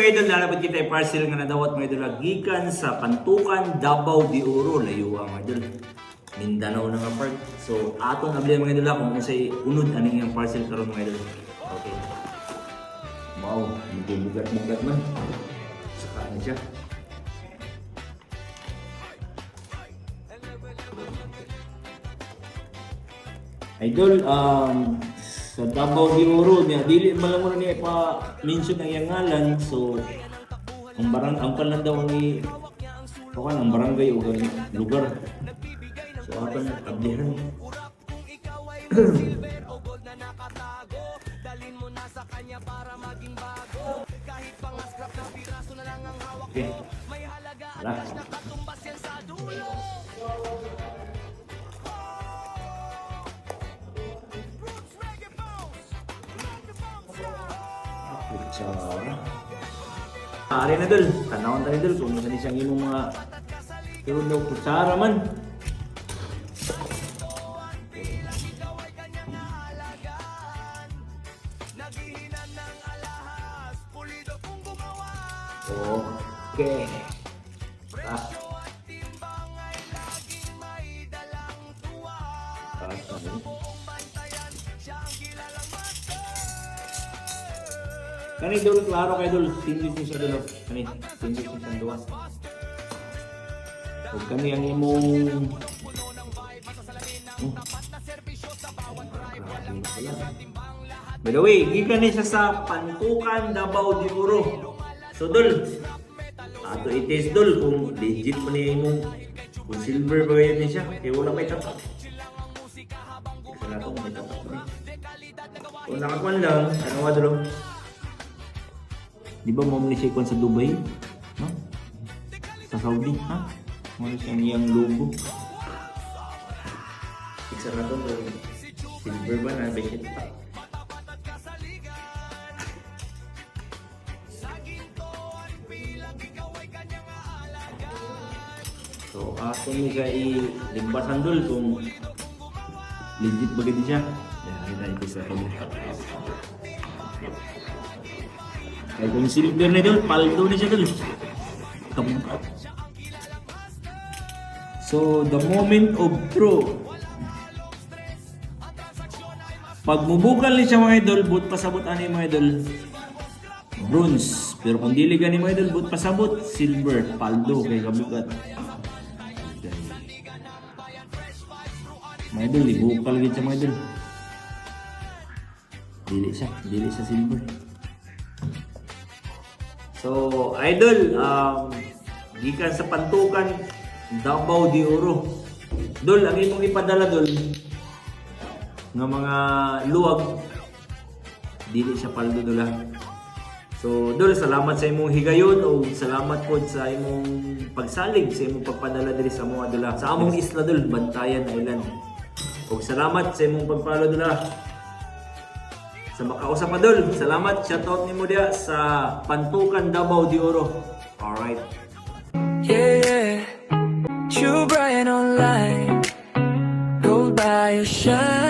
Idol, nalabot kita parcel nga nadawat mga idol gikan sa Pantukan, Davao de Oro, layuwa mga idol. Mindanao na nga part. So atong abli mga idol kung usay unod aning yang parcel karon mga idol. Okay. Wow, medyo mugat-mugat man. Saka na siya. Idol, sa Davao de Oro niya, dili man lang mo niya pa-mention ang iyang ngalan. So, ang kalan daw ni ang barangay o lugar. So, ato na ablihan. Okay. Wala. Kutsara. Ari na dul, tanawon tayo dul kung saan siyang imong mga turun daw kutsara man. Okay. Kani dul klaro kay dul tingis ni siya dul. Kani tingis ni siya duwas. Ug kani ang imong By the way, gikan ni siya sa Pantukan, Davao de Oro. So dul, ato itis dul kung legit pa niya imong kung silver ba yun niya kaya wala may tatak. Isa na itong may tatak na. Kung nakakuan lang, ano nga dul? Di ba mo ni siya sa Dubai? No? Sa Saudi, ha? Muna siyang iyang logo. Isa na ito, silver ba na? Besit pa. So, ato niya siya i-ligbasan dul kung legit ba gani siya. Dahil na ito sa kanya. Kaya kung silver na dul, paldo na siya dul. So, the moment of truth. Pag mubukal ni siya mga idol, but pasabot ano yung mga idol? Bronze. Pero kung dili gani mga idol, but pasabot, silver, paldo, kay kabugat. Mga idol, ibukal gid siya mga idol. Dili siya silver. So, idol, gikan sa Pantukan, Davao de Oro. Dol, ang imong ipadala dol nga mga luwag, dili siya paldo dula. So, dol, salamat sa imong higayon o salamat po sa imong pagsalig sa imong pagpadala diri sa mga dula. Sa among isla dol, Bantayan Island. O salamat sa imong pagpalo dula. Sa makausap pa dol, salamat, shoutout nimo dia sa Pantukan, Davao de Oro. Alright. Yeah, True Brian online, gold by your shine.